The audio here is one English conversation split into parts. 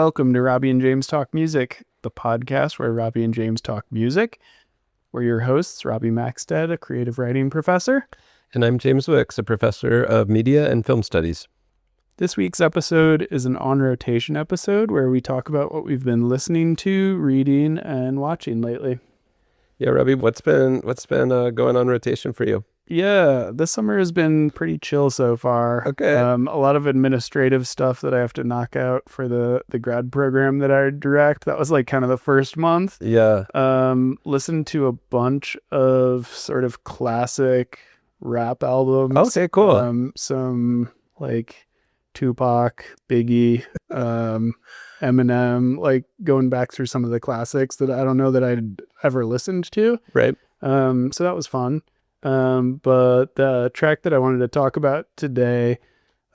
welcome to Robbie and James Talk Music, the podcast where Robbie and James talk music. We're your hosts, Robbie Maxted, a creative writing professor. And I'm James Wicks, a professor of media and film studies. This week's episode is an on-rotation episode where we talk about what we've been listening to, reading, and watching lately. Yeah, Robbie, what's been going on rotation for you? Yeah, this summer has been pretty chill so far. Okay. A lot of administrative stuff that I have to knock out for the grad program that I direct. That was like kind of the first month. Yeah. Listened to a bunch of sort of classic rap albums. Okay, cool. Some like Tupac, Biggie, Eminem, like going back through some of the classics that I don't know that I'd ever listened to. Right. So that was fun. But the track that I wanted to talk about today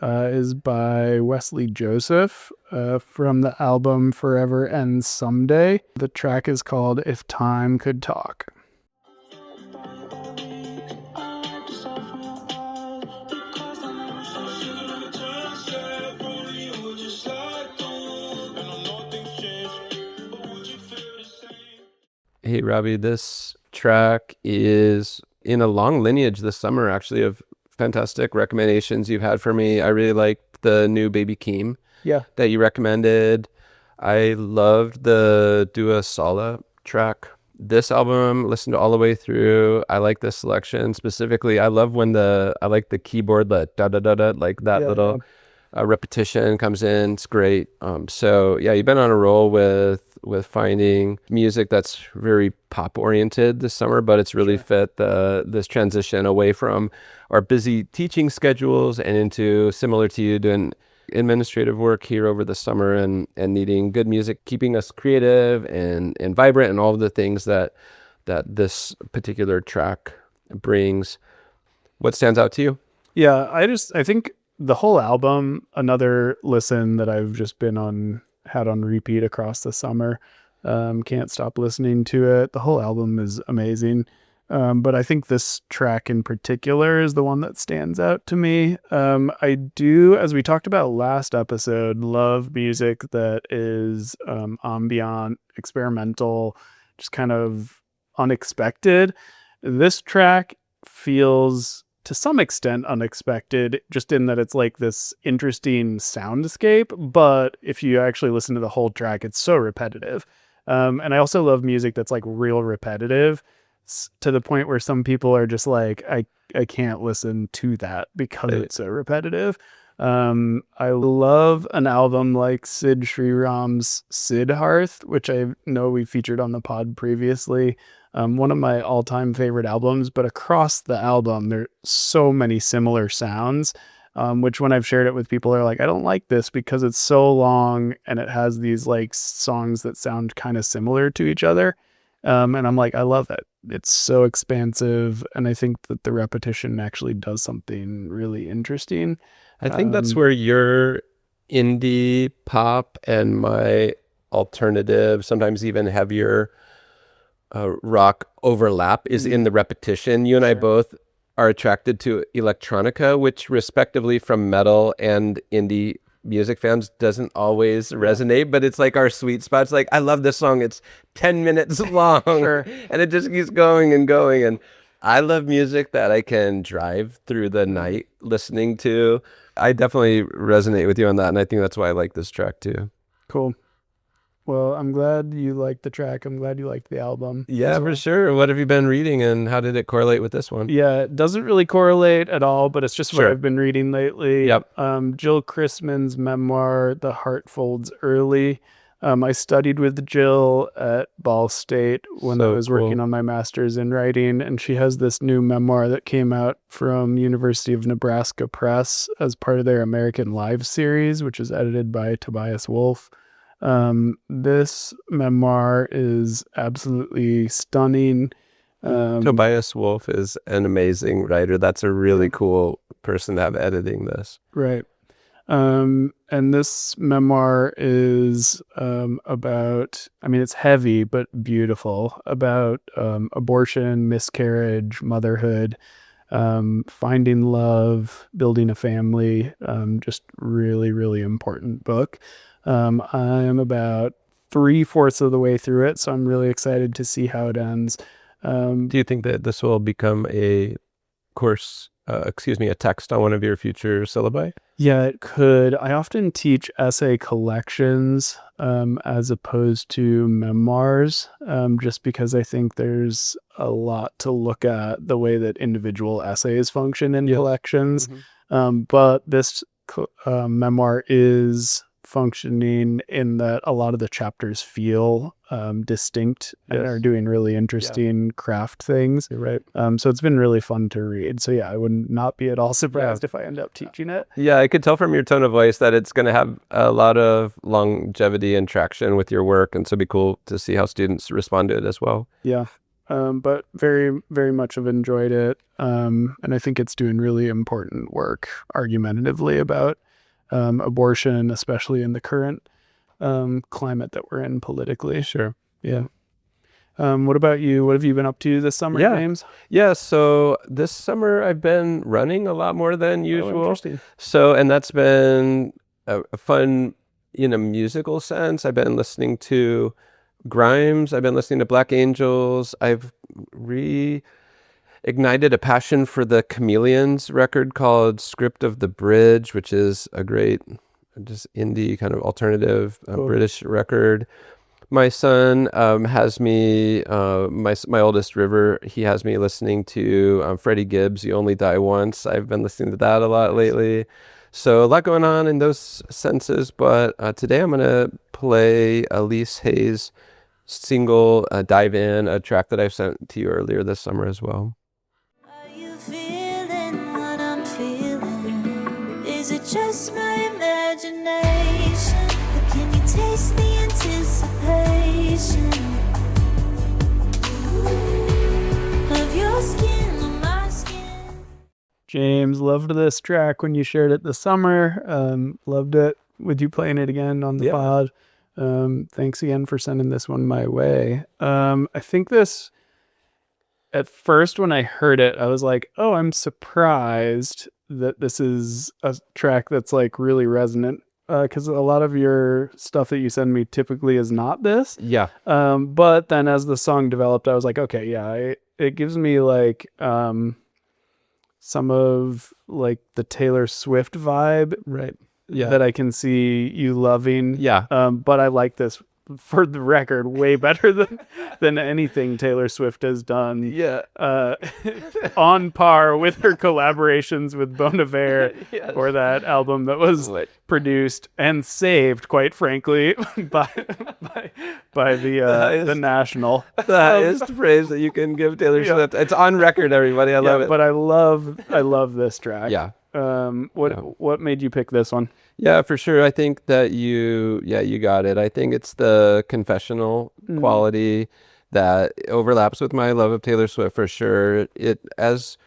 is by Wesley Joseph from the album Forever Ends Someday. The track is called If Time Could Talk. Hey, Robbie, this track is in a long lineage this summer, actually, of fantastic recommendations you've had for me. I really liked the new Baby Keem that you recommended. I loved the Dua Sala track. This album, listened to all the way through. I like this selection specifically. I love when I like the keyboard, like da-da-da-da, like that little repetition comes in. It's great. So yeah, you've been on a roll with finding music that's very pop oriented this summer, but it's really fit this transition away from our busy teaching schedules and into, similar to you, doing administrative work here over the summer and needing good music, keeping us creative and vibrant, and all of the things that this particular track brings. What stands out to you? Yeah, I think the whole album, another listen that I've just had on repeat across the summer. Can't stop listening to it. The whole album is amazing. But I think this track in particular is the one that stands out to me. I do, as we talked about last episode, love music that is ambient, experimental, just kind of unexpected. This track feels to some extent unexpected, just in that it's like this interesting soundscape, but if you actually listen to the whole track, it's so repetitive. And I also love music that's like real repetitive, to the point where some people are just like, I can't listen to that because it's so repetitive. I love an album like Sid Sriram's Siddharth, which I know we featured on the pod previously. One of my all-time favorite albums, but across the album, there are so many similar sounds, which when I've shared it with people, are like, I don't like this because it's so long and it has these like songs that sound kind of similar to each other. And I'm like, I love it. It's so expansive. And I think that the repetition actually does something really interesting. I think that's where your indie pop and my alternative, sometimes even heavier rock overlap is in the repetition. You and I both are attracted to electronica, which respectively from metal and indie music fans doesn't always resonate, but it's like our sweet spot. It's like, I love this song. It's 10 minutes long and it just keeps going and going. And I love music that I can drive through the night listening to. I definitely resonate with you on that. And I think that's why I like this track too. Cool. Well, I'm glad you liked the track. I'm glad you liked the album. Yeah, for sure. What have you been reading and how did it correlate with this one? Yeah, it doesn't really correlate at all, but it's just what I've been reading lately. Yep. Jill Christman's memoir, The Heart Folds Early. I studied with Jill at Ball State when I was working on my master's in writing, and she has this new memoir that came out from University of Nebraska Press as part of their American Lives series, which is edited by Tobias Wolff. This memoir is absolutely stunning. Tobias Wolff is an amazing writer. That's a really cool person to have editing this. Right. And this memoir is about, it's heavy but beautiful, about abortion, miscarriage, motherhood, finding love, building a family. Just really, really important book. I am about 3/4 of the way through it, so I'm really excited to see how it ends. Do you think that this will become a course, a text on one of your future syllabi? Yeah, it could. I often teach essay collections as opposed to memoirs, just because I think there's a lot to look at the way that individual essays function in collections. But this memoir is functioning in that a lot of the chapters feel distinct and are doing really interesting craft things. You're right. So it's been really fun to read. So yeah, I would not be at all surprised if I end up teaching it. Yeah, I could tell from your tone of voice that it's going to have a lot of longevity and traction with your work, and so it'd be cool to see how students respond to it as well. Yeah. But very, very much have enjoyed it. And I think it's doing really important work argumentatively about abortion, especially in the current climate that we're in politically. Sure. Yeah. What about you? What have you been up to this summer, James? Yeah, so this summer I've been running a lot more than usual. Interesting. So, and that's been a fun in a musical sense. I've been listening to Grimes. I've been listening to Black Angels. I've reignited a passion for the Chameleons record called Script of the Bridge, which is a great, just indie kind of alternative British record. My son has me, my oldest River, he has me listening to Freddie Gibbs' You Only Die Once. I've been listening to that a lot lately. So a lot going on in those senses, but today I'm going to play Elise Hayes' single, Dive In, a track that I sent to you earlier this summer as well. Are you feeling what I'm feeling? Is it just my imagination? Or can you taste the anticipation of your skin on my skin? James, loved this track when you shared it this summer. Loved it with you playing it again on the pod. Thanks again for sending this one my way. I think this, at first when I heard it, I was like, oh, I'm surprised that this is a track that's like really resonant. Because a lot of your stuff that you send me typically is not this. Yeah. But then as the song developed, I was like, okay, yeah, it gives me like some of like the Taylor Swift vibe. Right. Yeah. That I can see you loving. Yeah. But I like this, for the record, way better than anything Taylor Swift has done. Yeah. On par with her collaborations with Bon Iver, or that album that was produced and saved, quite frankly, by the National. The highest praise that you can give Taylor Swift. It's on record, everybody. I love it. But I love this track. Yeah. What made you pick this one? Yeah, for sure. I think that you got it. I think it's the confessional quality that overlaps with my love of Taylor Swift for sure. It, as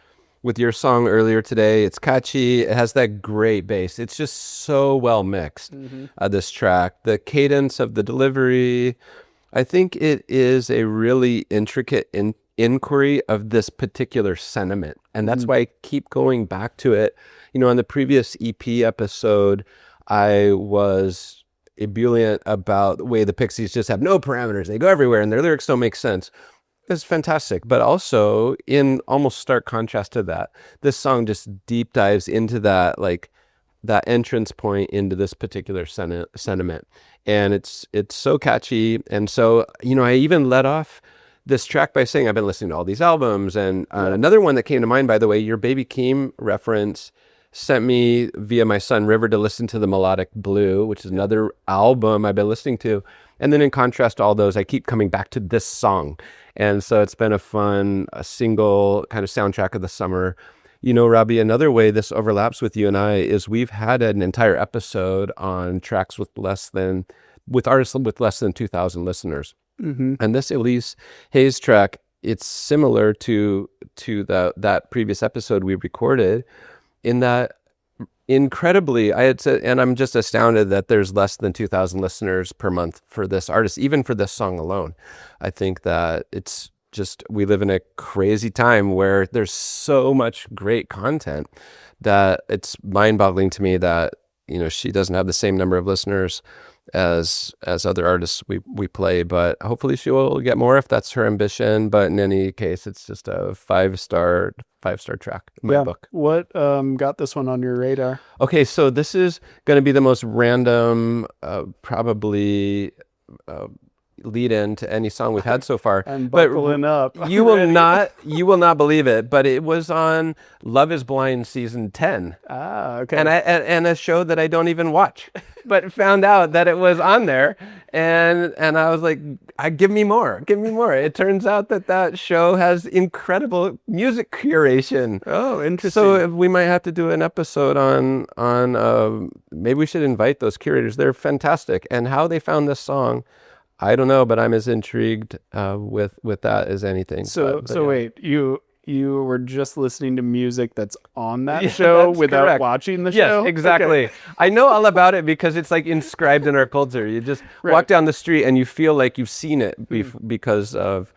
with your song earlier today, it's catchy. It has that great bass. It's just so well mixed, this track. The cadence of the delivery, I think it is a really intricate inquiry of this particular sentiment. And that's why I keep going back to it. You know, on the previous EP episode, I was ebullient about the way the Pixies just have no parameters. They go everywhere and their lyrics don't make sense. It's fantastic. But also, in almost stark contrast to that, this song just deep dives into that, like that entrance point into this particular sentiment. And it's so catchy. And so, you know, I even let off this track by saying I've been listening to all these albums. And another one that came to mind, by the way, your Baby Keem reference sent me via my son River to listen to the Melodic Blue, which is another album I've been listening to. And then in contrast to all those, I keep coming back to this song. And so it's been a single kind of soundtrack of the summer. You know, Robbie, another way this overlaps with you and I is we've had an entire episode on tracks with artists with less than 2,000 listeners. And this Elise Hayes track, it's similar to that previous episode we recorded, in that incredibly, I had said, and I'm just astounded that there's less than 2,000 listeners per month for this artist, even for this song alone. I think that it's just, we live in a crazy time where there's so much great content that it's mind-boggling to me that, you know, she doesn't have the same number of listeners as other artists we play, but hopefully she will get more if that's her ambition. But in any case, it's just a five-star track in my book. What got this one on your radar? Okay, so this is going to be the most random, probably lead in to any song we've had so far. I'm buckling up. You will not believe it, but it was on Love Is Blind season 10. Ah, okay. And a show that I don't even watch, but found out that it was on there, and I was like, give me more. It turns out that show has incredible music curation. Oh, interesting. So we might have to do an episode on maybe we should invite those curators. They're fantastic, and how they found this song, I don't know, but I'm as intrigued with that as anything. So wait, you were just listening to music that's on that show without watching the show? Yes, exactly. Okay. I know all about it because it's like inscribed in our culture. You just walk down the street and you feel like you've seen it because of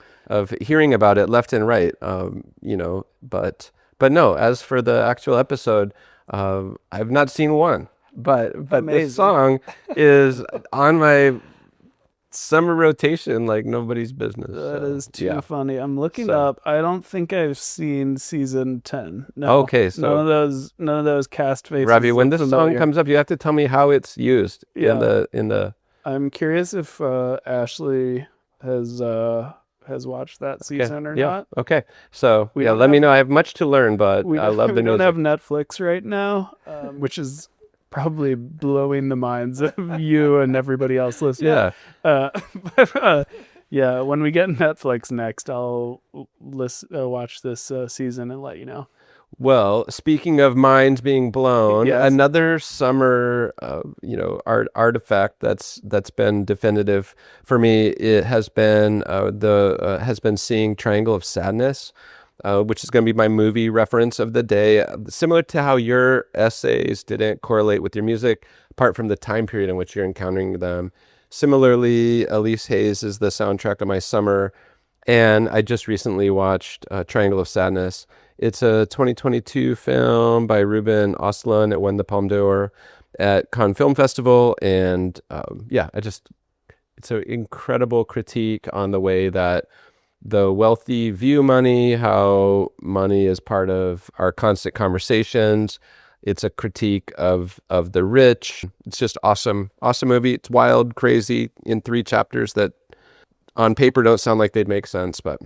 hearing about it left and right. But no. As for the actual episode, I've not seen one. But this song is on my summer rotation like nobody's business. That is too funny. I'm looking up. I don't think I've seen season 10. No. Okay, so none of those cast faces. Robbie, when this song comes up, you have to tell me how it's used in the I'm curious if Ashley has watched that season or not. Okay. So let me know. I have much to learn, but I love the music. We don't have Netflix right now, which is probably blowing the minds of you and everybody else listening. Yeah. When we get Netflix next, I'll watch this season and let you know. Well, speaking of minds being blown, another summer, artifact that's been definitive for me. It has been seeing Triangle of Sadness, which is going to be my movie reference of the day. Similar to how your essays didn't correlate with your music, apart from the time period in which you're encountering them. Similarly, Elise Hayes is the soundtrack of my summer, and I just recently watched Triangle of Sadness. It's a 2022 film by Ruben Östlund. It won the Palme d'Or at Cannes Film Festival, and it's an incredible critique on the way that the wealthy view money, how money is part of our constant conversations. It's a critique of the rich. It's just awesome movie. It's wild, crazy, in 3 chapters that on paper don't sound like they'd make sense, but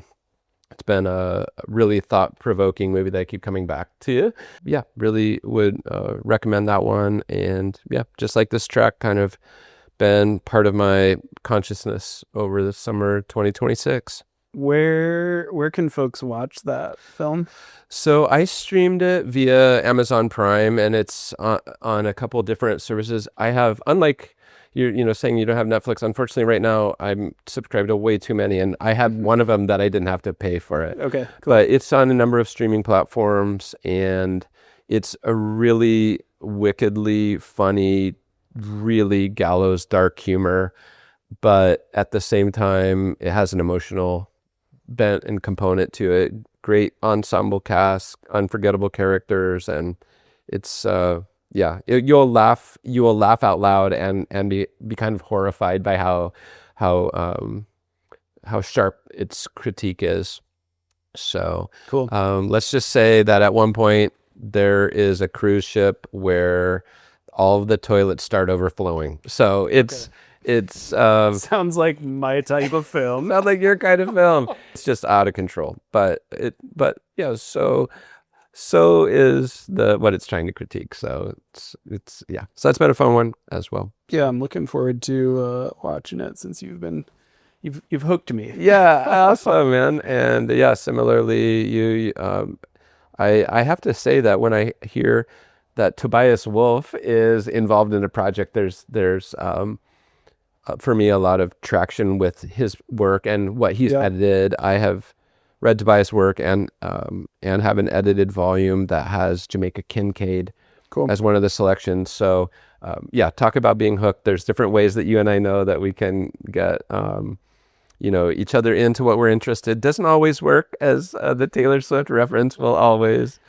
it's been a really thought-provoking movie that I keep coming back to. Yeah, really would recommend that one. And just like this track, kind of been part of my consciousness over the summer 2026. Where can folks watch that film? So I streamed it via Amazon Prime, and it's on a couple different services. I have, unlike you're saying you don't have Netflix, unfortunately right now I'm subscribed to way too many, and I had one of them that I didn't have to pay for it. Okay, cool. But it's on a number of streaming platforms, and it's a really wickedly funny, really gallows dark humor, but at the same time it has an emotional bent and component to it. Great ensemble cast, unforgettable characters, and it's you'll laugh out loud and be kind of horrified by how sharp its critique is. So cool. Let's just say that at one point there is a cruise ship where all of the toilets start overflowing. So it's sounds like my type of film. Sounds like your kind of film. It's just out of control. So is what it's trying to critique. So it's So that's been a fun one as well. Yeah, I'm looking forward to watching it since you've hooked me. Yeah, awesome, man. And similarly, I have to say that when I hear that Tobias Wolff is involved in a project, there's for me a lot of traction with his work and what he's edited. I have read Tobias' work and have an edited volume that has Jamaica Kincaid as one of the selections. So talk about being hooked. There's different ways that you and I know that we can get each other into what we're interested. Doesn't always work, as the Taylor Swift reference will always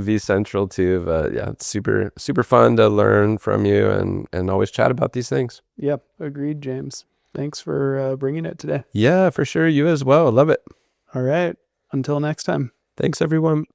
be central too. But yeah, it's super, super fun to learn from you and always chat about these things. Yep. Agreed, James. Thanks for bringing it today. Yeah, for sure. You as well. Love it. All right. Until next time. Thanks, everyone.